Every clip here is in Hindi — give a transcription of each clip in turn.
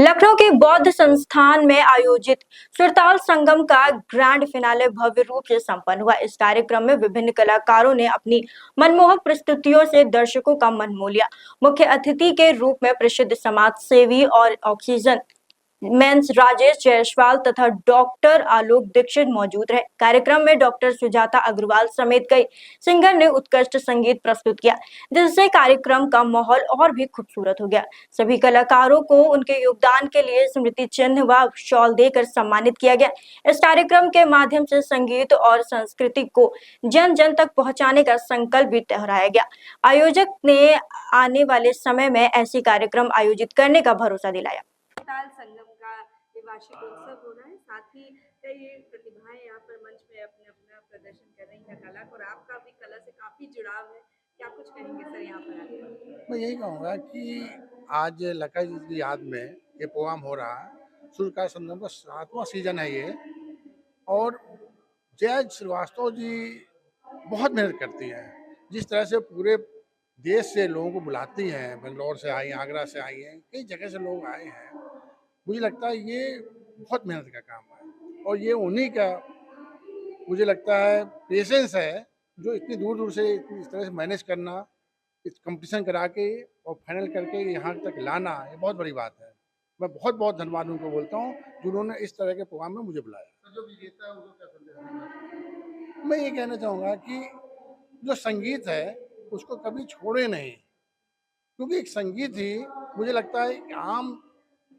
लखनऊ के बौद्ध संस्थान में आयोजित सुरताल संगम का ग्रैंड फिनाले भव्य रूप से संपन्न हुआ। इस कार्यक्रम में विभिन्न कलाकारों ने अपनी मनमोहक प्रस्तुतियों से दर्शकों का मन मोह लिया। मुख्य अतिथि के रूप में प्रसिद्ध समाज सेवी और ऑक्सीजन मेंस राजेश जायसवाल तथा डॉक्टर आलोक दीक्षित मौजूद रहे। कार्यक्रम में डॉक्टर सुजाता अग्रवाल समेत कई सिंगर ने उत्कृष्ट संगीत प्रस्तुत किया, जिससे कार्यक्रम का माहौल और भी खूबसूरत हो गया। सभी कलाकारों को उनके योगदान के लिए स्मृति चिन्ह व शॉल देकर सम्मानित किया गया। इस कार्यक्रम के माध्यम से संगीत और संस्कृति को जन जन तक पहुंचाने का संकल्प भी दोहराया गया। आयोजक ने आने वाले समय में ऐसे कार्यक्रम आयोजित करने का भरोसा दिलाया। ताल संगम का ये वार्षिक उत्सव हो रहा है, साथ ही कई प्रतिभाएं यहाँ पर मंच में अपना प्रदर्शन कर रही हैं कला, और आपका भी कला से काफी जुड़ाव है। क्या कुछ कहेंगे सर यहाँ पर आकर? मैं यही कहूँगा कि आज लखा जी की याद में ये प्रोग्राम हो रहा है। सूर्य का संगम का 7वां सीजन है ये, और जय श्रीवास्तव जी बहुत मेहनत करती हैं। जिस तरह से पूरे देश से लोगों को बुलाती हैं, बेंगलोर से आई हैं, आगरा से आई हैं, कई जगह से लोग आए हैं। मुझे लगता है ये बहुत मेहनत का काम है, और ये उन्हीं का मुझे लगता है पेशेंस है, जो इतनी दूर दूर से इस तरह से मैनेज करना, इस कंपटीशन करा के और फाइनल करके यहाँ तक लाना, ये बहुत बड़ी बात है। मैं बहुत बहुत धन्यवाद उनको बोलता हूँ जिन्होंने इस तरह के प्रोग्राम में मुझे बुलाया। तो जो विजेता है उनको क्या संदेश देना? मैं ये कहना चाहूँगा कि जो संगीत है उसको कभी छोड़े नहीं, क्योंकि एक संगीत ही मुझे लगता है कि आम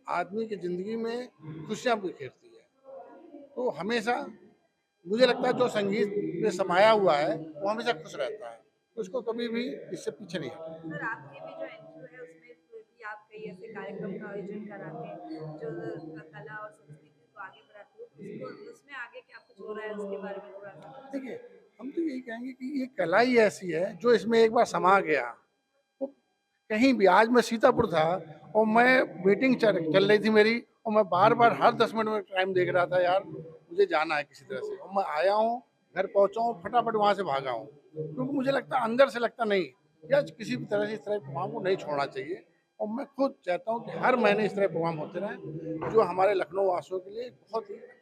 आदमी की ज़िंदगी में खुशियाँ बिखेरती है। तो हमेशा मुझे लगता है जो संगीत में समाया हुआ है वो हमेशा खुश रहता है, उसको कभी भी इससे पीछे नहीं हटता। सर आपकी भी जो एनजीओ है उसमें भी आप कई ऐसे कार्यक्रम का आयोजन कराते हैं जो कला और संस्कृति को आगे बढ़ाते हो, उसको उसमें आगे क्या कुछ हो रहा है उसके बारे में थोड़ा सा? देखिए, हम तो यही कहेंगे कि ये कला ही ऐसी है जो इसमें एक बार समा गया, वो कहीं भी। आज मैं सीतापुर था और मैं मीटिंग चल रही थी मेरी, और मैं बार बार हर 10 मिनट में टाइम देख रहा था, यार मुझे जाना है किसी तरह से, और मैं आया हूँ, घर पहुँचा हूँ, फटाफट वहाँ से भागा हूँ, क्योंकि मुझे लगता अंदर से लगता नहीं यार किसी भी तरह से इस तरह के प्रोग्राम को नहीं छोड़ना चाहिए। और मैं खुद चाहता हूँ कि हर महीने इस तरह प्रोग्राम होते रहें, जो हमारे लखनऊ वासियों के लिए बहुत ही है।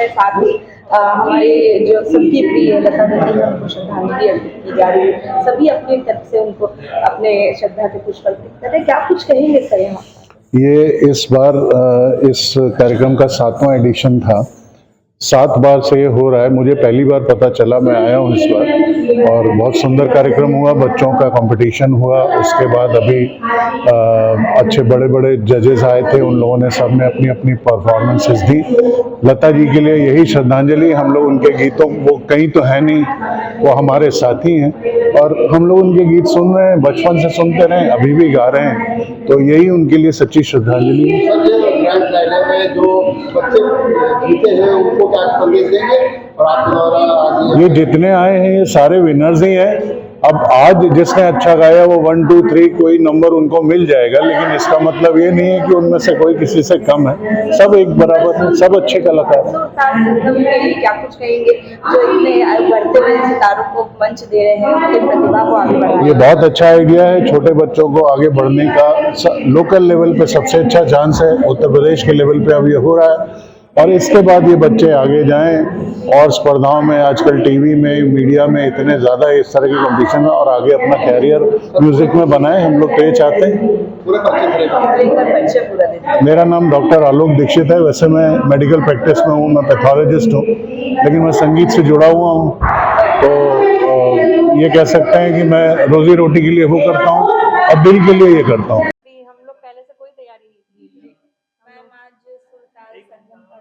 साथ ही हमारी जो सबकी प्रिय लता दीदी है उनको श्रद्धांजलि अर्पित की जा रही है। सभी अपनी तरफ से उनको अपने श्रद्धा के पुष्प अर्पित कर रहे हैं। क्या कुछ कहेंगे सर यहाँ? ये इस बार इस कार्यक्रम का 7वां एडिशन था। 7 बार से ये हो रहा है। मुझे पहली बार पता चला, मैं आया हूँ इस बार, और बहुत सुंदर कार्यक्रम हुआ। बच्चों का कंपटीशन हुआ, उसके बाद अभी अच्छे बड़े बड़े जजेस आए थे, उन लोगों ने सबने अपनी अपनी परफॉर्मेंसेस दी। लता जी के लिए यही श्रद्धांजलि। हम लोग उनके गीतों, वो कहीं तो है नहीं, वो हमारे साथी हैं, और हम लोग उनके गीत सुन रहे हैं, बचपन से सुनते रहे, अभी भी गा रहे हैं, तो यही उनके लिए सच्ची श्रद्धांजलि है। जो बच्चे जीते हैं उनको क्या संदेश देंगे, और आपके द्वारा ये जितने आए हैं ये सारे विनर्स ही हैं। अब आज जिसने अच्छा गाया वो 1 2 3 कोई नंबर उनको मिल जाएगा, लेकिन इसका मतलब ये नहीं है कि उनमें से कोई किसी से कम है। सब एक बराबर हैं, सब अच्छे कलाकार हैं। क्या कुछ कहेंगे जो इतने बढ़ते हुए सितारों को मंच दे रहे हैं, उनकी प्रतिभा को आगे बढ़ाने? ये बहुत अच्छा आइडिया है। छोटे बच्चों को आगे बढ़ने का लोकल लेवल पे सबसे अच्छा चांस है। उत्तर प्रदेश के लेवल पे अब ये हो रहा है, और इसके बाद ये बच्चे आगे जाएं और स्पर्धाओं में, आजकल टीवी में, मीडिया में इतने ज़्यादा इस तरह के कंपटीशन में, और आगे अपना कैरियर म्यूजिक में बनाएं। हम लोग तो ये चाहते हैं। मेरा नाम डॉक्टर आलोक दीक्षित है। वैसे मैं मेडिकल प्रैक्टिस में हूँ, मैं पैथोलॉजिस्ट हूँ, लेकिन मैं संगीत से जुड़ा हुआ हूँ, तो ये कह सकते हैं कि मैं रोजी रोटी के लिए वो करता हूँ और दिल के लिए ये करता हूँ। हम लोग पहले से कोई तैयारी नहीं की। मैम आज सुरताल संगम का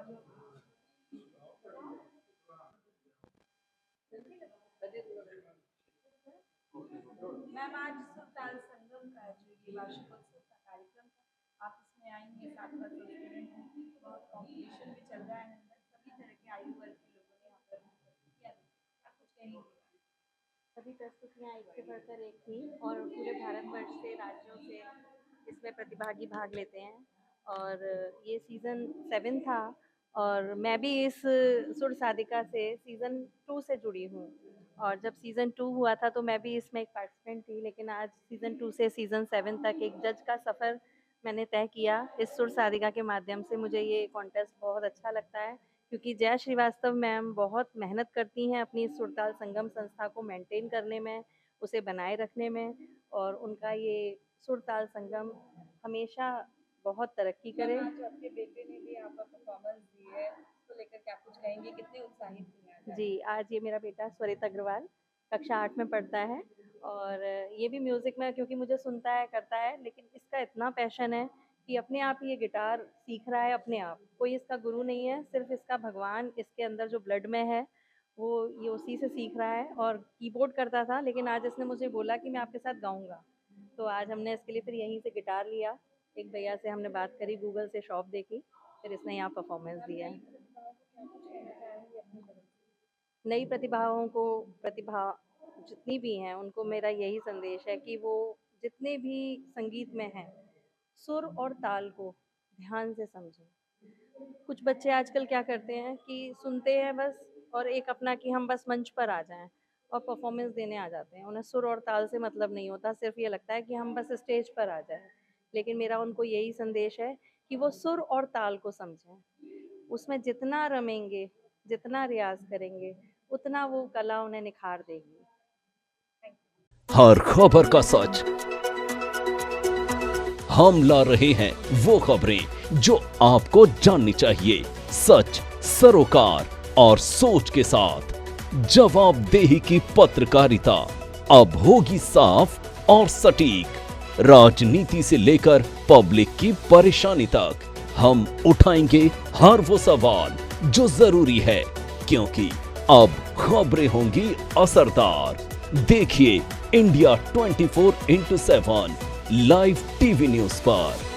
जो मैम आज सुरताल संगम का जो ये वार्षिकोत्सव का कार्यक्रम था, आप इसमें आएंगे, 7वां संस्करण है, बहुत कॉम्पिटिशन भी चल रहा है, सभी तरह के आयु वर्ग के लोगों ने यहाँ पर प्रस्तुतियाँ दी। आप कुछ कहेंगे? सभी प्रस्तुतियाँ एक से बढ़कर एक थी, और पूरे भारतवर्ष से, राज्यों से इसमें प्रतिभागी भाग लेते हैं, और ये सीज़न 7 था, और मैं भी इस सुर साधिका से सीज़न 2 से जुड़ी हूँ, और जब सीज़न 2 हुआ था तो मैं भी इसमें एक पार्टिसिपेंट थी, लेकिन आज सीज़न 2 से सीज़न 7 तक एक जज का सफ़र मैंने तय किया इस सुर साधिका के माध्यम से। मुझे ये कॉन्टेस्ट बहुत अच्छा लगता है क्योंकि जया श्रीवास्तव मैम बहुत मेहनत करती हैं अपनी सुरताल संगम संस्था को मेंटेन करने में, उसे बनाए रखने में, और उनका ये सुरताल संगम हमेशा बहुत तरक्की करे। आज आपके बेटे ने भी यहाँ पर परफॉर्मेंस दी है, उसको लेकर क्या कुछ कहेंगे, कितने उत्साहित हैं आज? जी, आज ये मेरा बेटा स्वरित अग्रवाल कक्षा 8 में पढ़ता है और ये भी म्यूज़िक में क्योंकि मुझे सुनता है, करता है, लेकिन इसका इतना पैशन है कि अपने आप ही ये गिटार सीख रहा है अपने आप। कोई इसका गुरु नहीं है, सिर्फ़ इसका भगवान इसके अंदर जो ब्लड में है, वो ये उसी से सीख रहा है। और कीबोर्ड करता था, लेकिन आज इसने मुझे बोला कि मैं आपके साथ गाऊँगा। तो आज हमने इसके लिए फिर यहीं से गिटार लिया। एक भैया से हमने बात करी, गूगल से शॉप देखी, फिर इसने यहाँ परफ़ॉर्मेंस दिया है। नई प्रतिभाओं को प्रतिभा जितनी भी हैं उनको मेरा यही संदेश है कि वो जितने भी संगीत में हैं सुर और ताल को ध्यान से समझें। कुछ बच्चे आजकल क्या करते हैं कि सुनते हैं बस और एक अपना कि हम बस मंच पर आ जाएं और परफॉर्मेंस देने आ जाते हैं। उन्हें सुर और ताल से मतलब नहीं होता, सिर्फ ये लगता है कि हम बस स्टेज पर आ जाएं। लेकिन मेरा उनको यही संदेश है कि वो सुर और ताल को समझें। उसमें जितना रमेंगे, जितना रियाज करेंगे, उतना वो कला उन्हें निखार देगी। हर खबर का सच हम ला रहे हैं वो खबरें जो आपको जाननी चाहिए, सच, सरोकार और सोच के साथ। जवाबदेही की पत्रकारिता अब होगी साफ और सटीक। राजनीति से लेकर पब्लिक की परेशानी तक हम उठाएंगे हर वो सवाल जो जरूरी है, क्योंकि अब खबरें होंगी असरदार। देखिए इंडिया 24/7 लाइव टीवी न्यूज पर।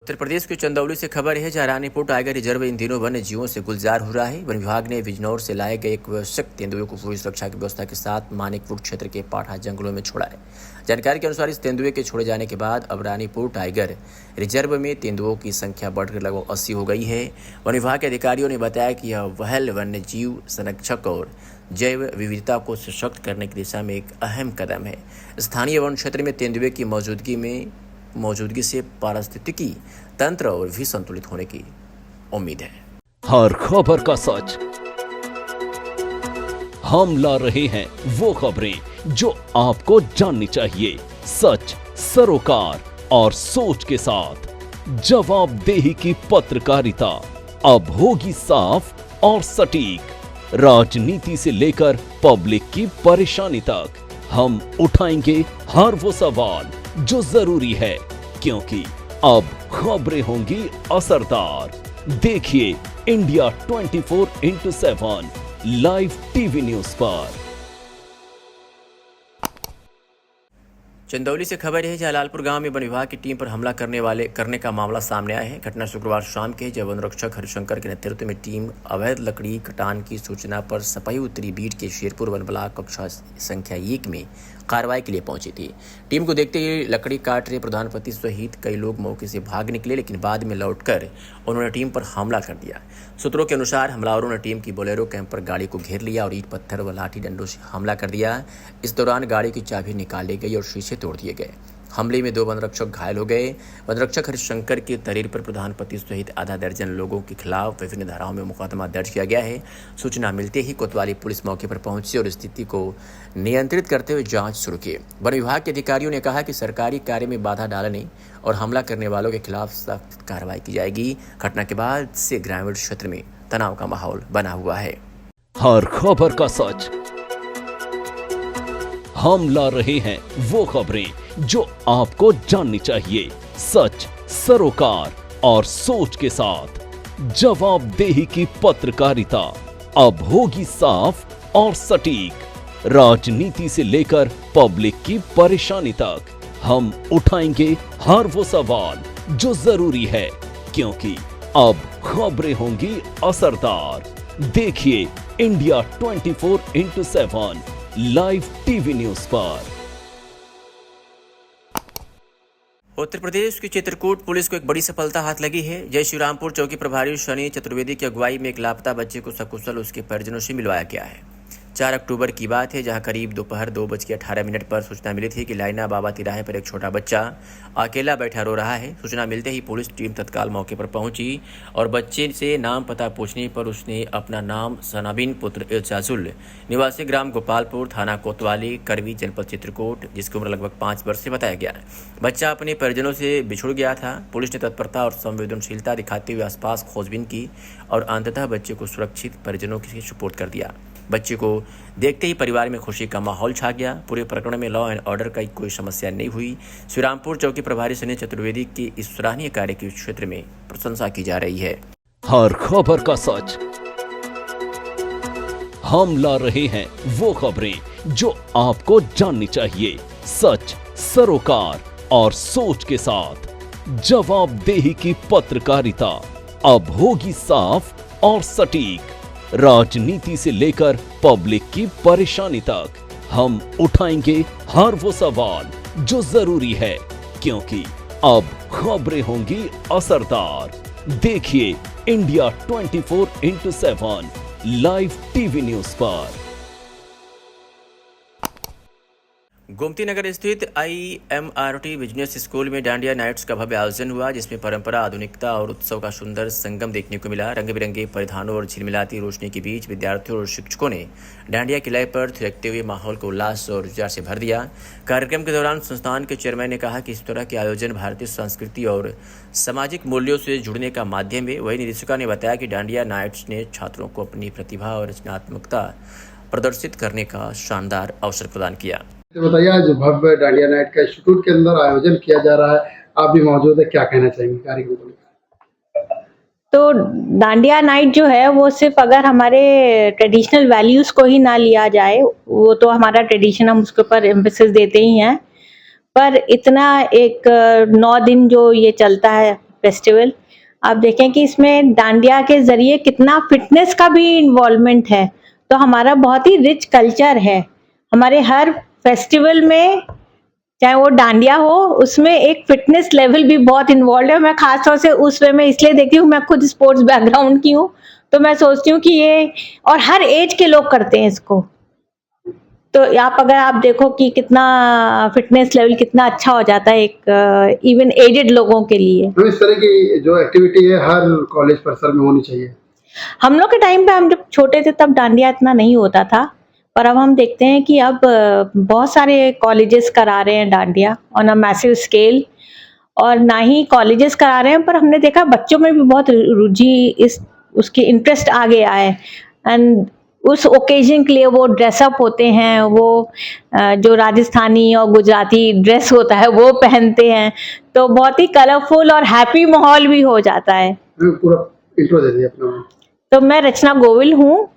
उत्तर प्रदेश के चंदौली से खबर है, जहां रानीपुर टाइगर रिजर्व इन दिनों वन्य जीवों से गुलजार हो रहा है। वन विभाग ने बिजनौर से लाए गए एक वयस्क तेंदुए को पूरी सुरक्षा की व्यवस्था के साथ मानिकपुर क्षेत्र के पाठा जंगलों में छोड़ा है। जानकारी के अनुसार इस तेंदुए के छोड़े जाने के बाद अब रानीपुर टाइगर रिजर्व में तेंदुओं की संख्या बढ़कर लगभग 80 हो गई है। वन विभाग के अधिकारियों ने बताया कि यह पहल वन्य जीव संरक्षक और जैव विविधता को सशक्त करने की दिशा में एक अहम कदम है। स्थानीय वन क्षेत्र में तेंदुए की मौजूदगी से पारिस्थितिकी तंत्र और भी संतुलित होने की उम्मीद है। हर खबर का सच हम ला रहे हैं वो खबरें जो आपको जाननी चाहिए, सच, सरोकार और सोच के साथ। जवाबदेही की पत्रकारिता अब होगी साफ और सटीक। राजनीति से लेकर पब्लिक की परेशानी तक हम उठाएंगे हर वो सवाल जो जरूरी है, क्योंकि अब खबरें होंगी असरदार। देखिए इंडिया 24/7 लाइव टीवी न्यूज पर। चंदौली से खबर है, जहां लालपुर गांव में वन विभाग की टीम पर हमला करने का मामला सामने आया है। घटना शुक्रवार शाम की है, जब वन रक्षक हरिशंकर के नेतृत्व में टीम अवैध लकड़ी कटान की सूचना पर सपाही उत्तरी बीट के शेरपुर वन ब्लॉक कक्षा संख्या 1 में कार्रवाई के लिए पहुंची थी। टीम को देखते ही लकड़ी काट रहे प्रधानपति सहित कई लोग मौके से भाग निकले, लेकिन बाद में लौटकर उन्होंने टीम पर हमला कर दिया। सूत्रों के अनुसार हमलावरों ने टीम की बोलेरो कैंपर गाड़ी को घेर लिया और ईंट पत्थर व लाठी डंडों से हमला कर दिया। इस दौरान गाड़ी की चाबी निकाल ली गई और शीशे तोड़ दिए गए। हमले में 2 वनरक्षक घायल हो गए। वनरक्षक हरिशंकर की तहरीर पर प्रधानपति सहित आधा दर्जन लोगों के खिलाफ विभिन्न धाराओं में मुकदमा दर्ज किया गया है। सूचना मिलते ही कोतवाली पुलिस मौके पर पहुंची और स्थिति को नियंत्रित करते हुए जांच शुरू की। वन विभाग के अधिकारियों ने कहा कि सरकारी कार्य में बाधा डालने और हमला करने वालों के खिलाफ सख्त कार्रवाई की जाएगी। घटना के बाद से ग्रामीण क्षेत्र में तनाव का माहौल बना हुआ है। हर खबर का सच हम ला रहे हैं वो खबरें जो आपको जाननी चाहिए, सच, सरोकार और सोच के साथ। जवाबदेही की पत्रकारिता अब होगी साफ और सटीक। राजनीति से लेकर पब्लिक की परेशानी तक हम उठाएंगे हर वो सवाल जो जरूरी है, क्योंकि अब खबरें होंगी असरदार। देखिए इंडिया 24/7 लाइव टीवी न्यूज पर। उत्तर प्रदेश की चित्रकूट पुलिस को एक बड़ी सफलता हाथ लगी है। जय श्रीरामपुर चौकी प्रभारी शनि चतुर्वेदी की अगुवाई में एक लापता बच्चे को सकुशल उसके परिजनों से मिलवाया गया है। 4 अक्टूबर की बात है, जहां करीब दोपहर 2:18 पर सूचना मिली थी कि लाइना बाबा तिराहे पर एक छोटा बच्चा अकेला बैठा रो रहा है। सूचना मिलते ही पुलिस टीम तत्काल मौके पर पहुंची और बच्चे से नाम पता पूछने पर उसने अपना नाम सनाबिन पुत्र इल्जाजुल निवासी ग्राम गोपालपुर, थाना कोतवाली, करवी, जनपद चित्रकूट, जिसकी उम्र लगभग 5 वर्ष से बताया गया। बच्चा अपने परिजनों से बिछुड़ गया था। पुलिस ने तत्परता और संवेदनशीलता दिखाते हुए आसपास खोजबीन की और अंततः बच्चे को सुरक्षित परिजनों के सुपुर्द कर दिया। बच्चे को देखते ही परिवार में खुशी का माहौल छा गया। पूरे प्रकरण में लॉ एंड ऑर्डर का कोई समस्या नहीं हुई। श्रीरामपुर चौकी प्रभारी सनी चतुर्वेदी की इस सराहनीय कार्य के क्षेत्र में प्रशंसा की जा रही है। हर खबर का सच हम ला रहे हैं वो खबरें जो आपको जाननी चाहिए, सच, सरोकार और सोच के साथ। जवाबदेही की पत्रकारिता अब होगी साफ और सटीक। राजनीति से लेकर पब्लिक की परेशानी तक हम उठाएंगे हर वो सवाल जो जरूरी है, क्योंकि अब खबरें होंगी असरदार। देखिए इंडिया 24/7 लाइव टीवी न्यूज पर। गोमती नगर स्थित IMRT बिजनेस स्कूल में डांडिया नाइट्स का भव्य आयोजन हुआ, जिसमें परंपरा, आधुनिकता और उत्सव का सुंदर संगम देखने को मिला। रंग बिरंगे परिधानों और झिलमिलाती रोशनी के बीच विद्यार्थियों और शिक्षकों ने डांडिया की लय पर थिरकते हुए माहौल को उल्लास और ऊर्जा से भर दिया। कार्यक्रम के दौरान संस्थान के चेयरमैन ने कहा कि इस तरह के आयोजन भारतीय संस्कृति और सामाजिक मूल्यों से जुड़ने का माध्यम है। वही निदेशिका ने बताया कि डांडिया नाइट्स ने छात्रों को अपनी प्रतिभा और रचनात्मकता प्रदर्शित करने का शानदार अवसर प्रदान किया। तो बताइए, आज भव्य डांडिया नाइट का इंस्टीट्यूट के अंदर आयोजन किया जा रहा है, आप भी मौजूद है, क्या कहना चाहेंगे कार्यक्रम को? तो डांडिया नाइट जो है वो सिर्फ अगर हमारे ट्रेडिशनल वैल्यूज को ही ना लिया जाए, वो तो हमारा ट्रेडिशन, हम उसके ऊपर एम्फेसिस देते ही हैं, पर इतना एक 9 दिन जो ये चलता है फेस्टिवल, आप देखें कि इसमें डांडिया के जरिए कितना फिटनेस का भी इन्वॉल्वमेंट है। तो हमारा बहुत ही रिच कल्चर है। हमारे हर फेस्टिवल में, चाहे वो डांडिया हो, उसमें एक फिटनेस लेवल भी बहुत इन्वॉल्व है। मैं खास तौर से उस वे में इसलिए देखती हूँ, मैं खुद स्पोर्ट्स बैकग्राउंड की हूँ, तो मैं सोचती हूँ कि ये, और हर एज के लोग करते हैं इसको। तो आप अगर आप देखो कि कितना फिटनेस लेवल कितना अच्छा हो जाता है एक इवन एजेड लोगों के लिए। तो इस तरह की जो एक्टिविटी है हर कॉलेज परिसर में होनी चाहिए। हम लोग के टाइम पे, हम जब छोटे थे तब डांडिया इतना नहीं होता था, पर अब हम देखते हैं कि अब बहुत सारे कॉलेजेस करा रहे हैं dandiya on a massive scale, और ना ही कॉलेजेस करा रहे हैं, पर हमने देखा बच्चों में भी बहुत रुचि, उसकी इंटरेस्ट आ गया है। एंड उस ओकेजन के लिए वो ड्रेसअप होते हैं, वो जो राजस्थानी और गुजराती ड्रेस होता है वो पहनते हैं, तो बहुत ही कलरफुल और हैप्पी माहौल भी हो जाता है। पूरा इंट्रो दे दिए अपना। तो मैं रचना गोविल हूँ,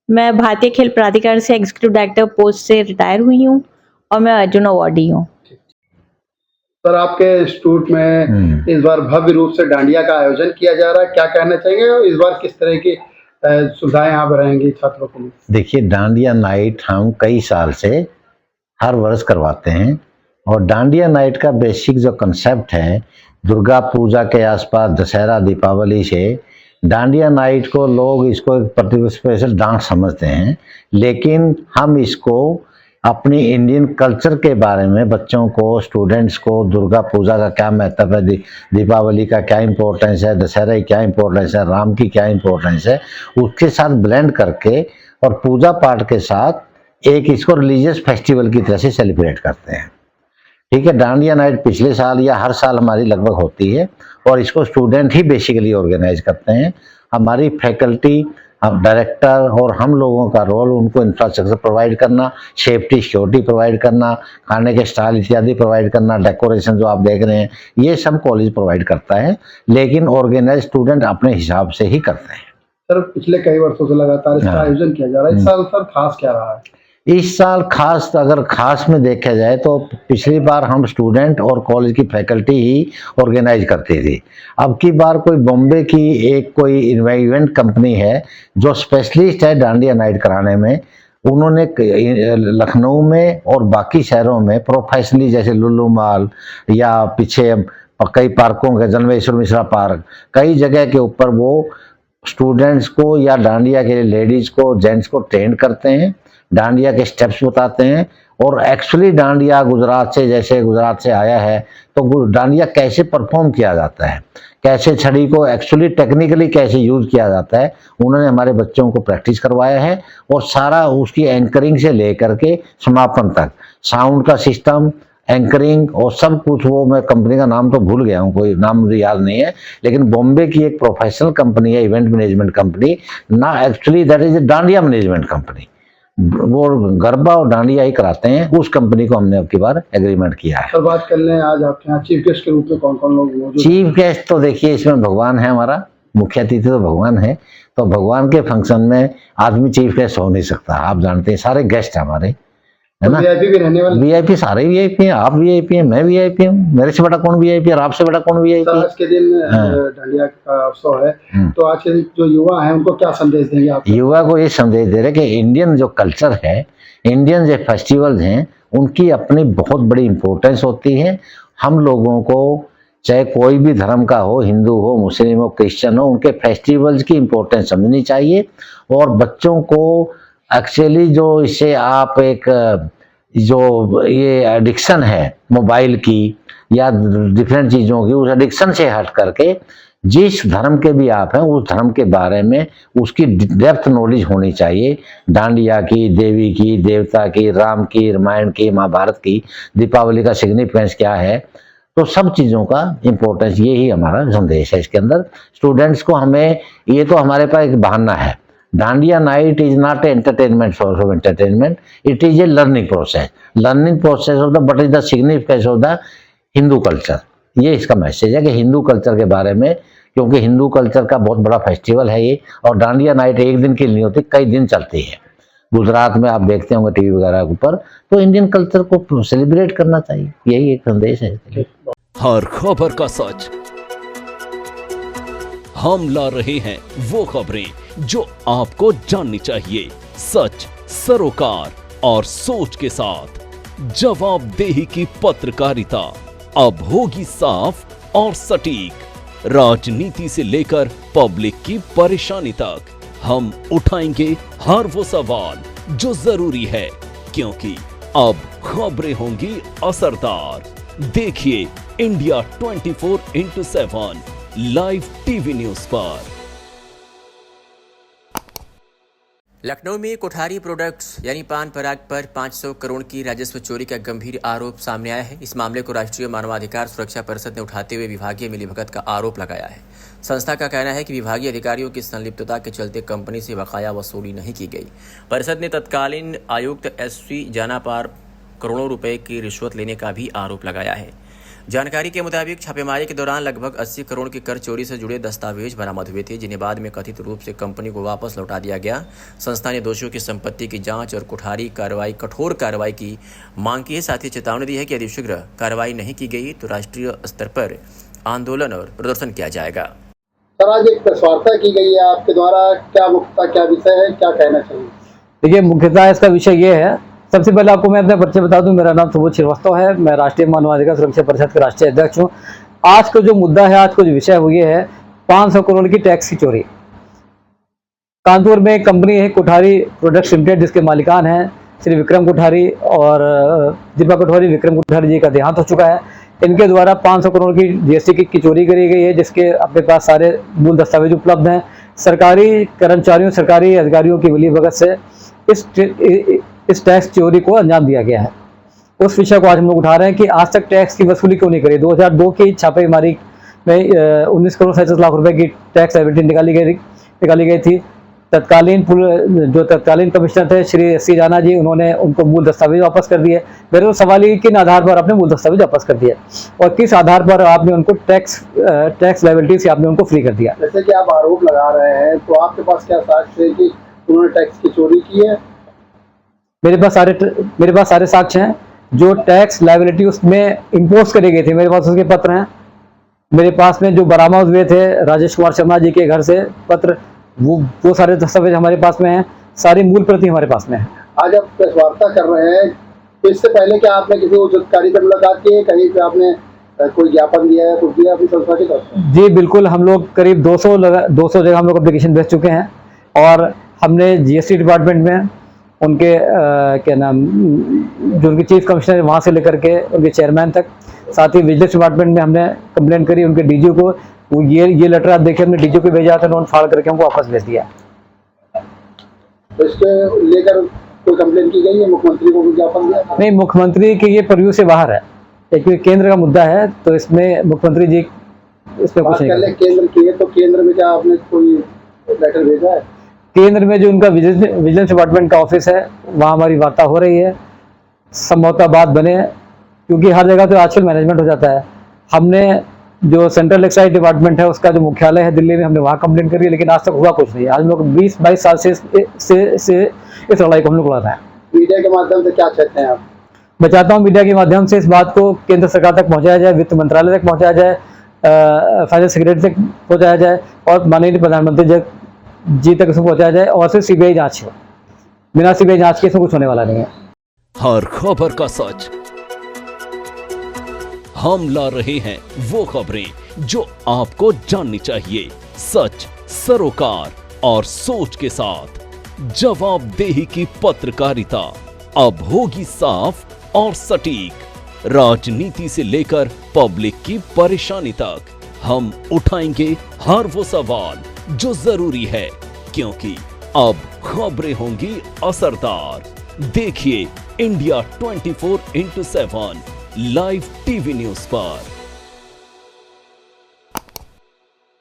मैं भारतीय खेल प्राधिकरण से एग्जीक्यूटिव डायरेक्टर पोस्ट से रिटायर हुई हूँ और मैं अर्जुन अवार्डी हूँ। सर, आपके इंस्टीट्यूट में इस बार भव्य रूप से डांडिया का आयोजन किया जा रहा है, क्या कहना चाहेंगे और इस बार किस तरह की सुविधाएं यहाँ पर रहेंगी छात्रों के लिए? देखिए, डांडिया नाइट हम कई साल से हर वर्ष करवाते हैं, और डांडिया नाइट का बेसिक जो कंसेप्ट है, दुर्गा पूजा के आसपास, दशहरा, दीपावली से डांडिया नाइट को लोग इसको एक स्पेशल डांस समझते हैं, लेकिन हम इसको अपनी इंडियन कल्चर के बारे में बच्चों को, स्टूडेंट्स को दुर्गा पूजा का क्या महत्व है, दीपावली का क्या इम्पोर्टेंस है, दशहरा की क्या इम्पोर्टेंस है, राम की क्या इम्पोर्टेंस है, उसके साथ ब्लेंड करके और पूजा पाठ के साथ एक इसको रिलीजियस फेस्टिवल की तरह से सेलिब्रेट करते हैं। ठीक है, डांडिया नाइट पिछले साल या हर साल हमारी लगभग होती है, और इसको स्टूडेंट ही बेसिकली ऑर्गेनाइज करते हैं। हमारी फैकल्टी, डायरेक्टर और हम लोगों का रोल उनको इंफ्रास्ट्रक्चर प्रोवाइड करना, सेफ्टी सिक्योरिटी प्रोवाइड करना, खाने के स्टॉल इत्यादि प्रोवाइड करना, डेकोरेशन जो आप देख रहे हैं ये सब कॉलेज प्रोवाइड करता है, लेकिन ऑर्गेनाइज स्टूडेंट अपने हिसाब से ही करते हैं। सर, पिछले कई वर्षों से लगातार इसका आयोजन किया जा रहा है, इस साल सर खास क्या रहा है? इस साल खास, अगर खास में देखा जाए तो पिछली बार हम स्टूडेंट और कॉलेज की फैकल्टी ही ऑर्गेनाइज करती थी। अब की बार कोई बॉम्बे की एक कोई इवेंट कंपनी है जो स्पेशलिस्ट है डांडिया नाइट कराने में, उन्होंने लखनऊ में और बाकी शहरों में प्रोफेशनली, जैसे लुल्लू मॉल या पीछे कई पार्कों के, जन्मेश्वर मिश्रा पार्क, कई जगह के ऊपर वो स्टूडेंट्स को या डांडिया के लिए लेडीज को, जेंट्स को ट्रेन करते हैं। डांडिया के स्टेप्स बताते हैं, और एक्चुअली डांडिया गुजरात से, जैसे गुजरात से आया है तो डांडिया कैसे परफॉर्म किया जाता है, कैसे छड़ी को एक्चुअली टेक्निकली कैसे यूज किया जाता है, उन्होंने हमारे बच्चों को प्रैक्टिस करवाया है। और सारा उसकी एंकरिंग से लेकर के समापन तक, साउंड का सिस्टम, एंकरिंग और सब कुछ, वो मैं कंपनी का नाम तो भूल गया हूँ, कोई नाम मुझे याद नहीं है, लेकिन बॉम्बे की एक प्रोफेशनल कंपनी है, इवेंट मैनेजमेंट कंपनी ना, actually that is dandiya management company. वो गरबा और डांडिया ही कराते हैं, उस कंपनी को हमने अब की बार एग्रीमेंट किया है। सर बात कर लें, आज आपके यहाँ चीफ गेस्ट के रूप में कौन कौन लोग मौजूद? चीफ गेस्ट तो देखिए इसमें भगवान है, हमारा मुख्य अतिथि तो भगवान है, तो भगवान के फंक्शन में आदमी चीफ गेस्ट हो नहीं सकता, आप जानते हैं, सारे गेस्ट हमारे, है ना। वीआईपी भी रहने वाले? वीआईपी सारे वीआईपी हैं, आप वीआईपी हैं, मैं वीआईपी हूँ, मेरे से बड़ा कौन वीआईपी है और आपसे बड़ा कौन वीआईपी है। आज के दिन डांडिया का उत्सव है, तो आज के जो युवा हैं उनको क्या संदेश देंगे आप? युवा को ये संदेश दे रहे कि इंडियन जो कल्चर है, इंडियन जो फेस्टिवल्स हैं, उनकी अपनी बहुत बड़ी इम्पोर्टेंस होती है। हम लोगों को चाहे कोई भी धर्म का हो, हिंदू हो, मुस्लिम हो, क्रिश्चियन हो, उनके फेस्टिवल्स की इम्पोर्टेंस समझनी चाहिए। और बच्चों को एक्चुअली जो इससे आप एक जो ये एडिक्शन है मोबाइल की या डिफरेंट चीज़ों की, उस एडिक्शन से हट करके जिस धर्म के भी आप हैं उस धर्म के बारे में उसकी डेप्थ नॉलेज होनी चाहिए। डांडिया की, देवी की, देवता की, राम की, रामायण की, महाभारत की, दीपावली का सिग्निफिकेंस क्या है, तो सब चीज़ों का इम्पोर्टेंस, यही हमारा संदेश है इसके अंदर। स्टूडेंट्स को हमें, ये तो हमारे पास एक बहाना है, dandiya night is not entertainment source of entertainment, it is a learning process of the, but is the significance of the Hindu culture. ये इसका मैसेज है कि हिंदू कल्चर के बारे में, क्योंकि हिंदू कल्चर का बहुत बड़ा फेस्टिवल है ये, और डांडिया नाइट एक दिन की नहीं होती, कई दिन चलती है। गुजरात में आप देखते होंगे टीवी वगैरह के ऊपर, तो इंडियन कल्चर को सेलिब्रेट करना चाहिए, यही एक संदेश है। हर खबर का सच, हम ला रहे हैं वो खबरें जो आपको जाननी चाहिए, सच, सरोकार और सोच के साथ। जवाबदेही की पत्रकारिता अब होगी साफ और सटीक। राजनीति से लेकर पब्लिक की परेशानी तक हम उठाएंगे हर वो सवाल जो जरूरी है, क्योंकि अब खबरें होंगी असरदार। देखिए इंडिया 24/7 लाइव टीवी न्यूज पर। लखनऊ में कोठारी प्रोडक्ट्स यानी पान पराग पर 500 करोड़ की राजस्व चोरी का गंभीर आरोप सामने आया है। इस मामले को राष्ट्रीय मानवाधिकार सुरक्षा परिषद ने उठाते हुए विभागीय मिलीभगत का आरोप लगाया है। संस्था का कहना है कि विभागीय अधिकारियों की संलिप्तता के चलते कंपनी से बकाया वसूली नहीं की गई। परिषद ने तत्कालीन आयुक्त एससी जाना पर करोड़ों रुपए की रिश्वत लेने का भी आरोप लगाया है। जानकारी के मुताबिक छापेमारी के दौरान लगभग 80 करोड़ की कर चोरी से जुड़े दस्तावेज बरामद हुए थे, जिन्हें बाद में कथित रूप से कंपनी को वापस लौटा दिया गया। संस्था ने दोषियों की संपत्ति की जांच और कठोर कार्रवाई की मांग की है। साथ ही चेतावनी दी है कि यदि शीघ्र कार्रवाई नहीं की गई तो राष्ट्रीय स्तर पर आंदोलन और प्रदर्शन किया जाएगा। सर आज एक प्रेस वार्ता की गई है आपके द्वारा, क्या मुख्यतः क्या विषय है, क्या कहना चाहिए? देखिए मुख्यतः इसका विषय ये है, सबसे पहले आपको मैं अपना परिचय बता दूं, मेरा नाम सुबोध श्रीवास्तव है, मैं राष्ट्रीय मानवाधिकार सुरक्षा परिषद के राष्ट्रीय अध्यक्ष हूं। आज का जो मुद्दा है, आज का जो विषय वो ये है 500 करोड़ की टैक्स की चोरी। कानपुर में एक कंपनी है कोठारी प्रोडक्ट्स लिमिटेड, जिसके मालिकान हैं श्री विक्रम कोठारी और दीपा कोठारी। विक्रम कोठारी जी का देहांत हो चुका है। इनके द्वारा 500 करोड़ की जीएसटी की चोरी करी गई है, जिसके अपने पास सारे मूल दस्तावेज उपलब्ध हैं। सरकारी कर्मचारियों, सरकारी अधिकारियों की मिलीभगत से इस टैक्स चोरी को अंजाम दिया गया है। उस विषय को आज हम लोग उठा रहे हैं कि आज तक टैक्स की वसूली क्यों नहीं करी। 2002 की छापेमारी में 19 करोड़ 37 लाख रुपए की टैक्स लायबिलिटी निकाली गई थी। तत्कालीन कमिश्नर थे श्री एससी जाना जी, उन्होंने उनको मूल दस्तावेज वापस कर दिए। मेरे तो सवाल ही किन आधार पर आपने मूल दस्तावेज वापस कर दिए और किस आधार पर आपने उनको टैक्स लायबिलिटी से आपने उनको फ्री कर दिया। जैसे कि आप आरोप लगा रहे हैं, तो आपके पास क्या साक्ष्य है कि उन्होंने टैक्स की चोरी की है? मेरे पास सारे साक्ष्य हैं। जो टैक्स लायबिलिटी उसमें इम्पोज करे गए थे, मेरे पास उसके पत्र हैं। मेरे पास में जो बरामद हुए थे राजेश कुमार शर्मा जी के घर से पत्र, वो सारे दस्तावेज हमारे पास में हैं, सारी मूल प्रति हमारे पास में है। आज आप प्रेस वार्ता कर रहे हैं, तो इससे पहले क्या आपने किसी उच्च अधिकारी से मुलाकात की है? कहीं पे आपने कोई ज्ञापन दिया है, कुछ दिया अपनी संस्था की तरफ से? जी बिल्कुल, हम लोग करीब 200 जगह हम लोग एप्लीकेशन भेज चुके हैं और हमने जीएसटी डिपार्टमेंट में उनके क्या नाम जो उनके चीफ कमिश्नर है वहाँ से लेकर के उनके चेयरमैन तक, साथ ही विजिलेंस डिपार्टमेंट में हमने कंप्लेंट करी उनके डीजी को। वो ये लेटर आप देखिए हमने डीजी को भेजा था, उन्होंने फाड़ करके हमको वापस भेज दिया। तो इसके लेकर कोई कंप्लेन की गई है, मुख्यमंत्री को विज्ञापन दिया? नहीं, मुख्यमंत्री के ये पर्यू से बाहर है, एक केंद्र का मुद्दा है, तो इसमें मुख्यमंत्री जी इसमें कुछ नहीं कर सकते। केंद्र की है तो केंद्र में क्या आपने कोई लेटर भेजा है? केंद्र में जो उनका विजिलेंस डिपार्टमेंट का ऑफिस है वहाँ हमारी वार्ता हो रही है, समझौता बात बने, क्योंकि हर जगह तो आजकल मैनेजमेंट हो जाता है। हमने जो सेंट्रल एक्साइज डिपार्टमेंट है उसका जो मुख्यालय है दिल्ली में, हमने वहाँ कंप्लेंट करी है, लेकिन आज तक हुआ कुछ नहीं। आज लोग 20-22 साल से इस लड़ाई को हम लोग लड़ रहे हैं। मीडिया के माध्यम से क्या चाहते हैं आप? मैं चाहता हूँ मीडिया के माध्यम से इस बात को केंद्र सरकार तक पहुँचाया जाए, वित्त मंत्रालय तक पहुँचाया जाए, फाइनेंस सेक्रेटरी तक पहुँचाया जाए और माननीय प्रधानमंत्री जी तक इसको पहुँचाया जाए, और फिर सीबीआई जाँच हो। बिना सीबीआई जाँच के इसमें कुछ होने वाला नहीं है। हर खबर का सच हम ला रहे हैं वो खबरें जो आपको जाननी चाहिए, सच, सरोकार और सोच के साथ। जवाबदेही की पत्रकारिता अब होगी साफ और सटीक। राजनीति से लेकर पब्लिक की परेशानी तक हम उठाएंगे हर वो सवाल जो जरूरी है, क्योंकि अब खबरें होंगी असरदार। देखिए India 24x7 live TV news पर।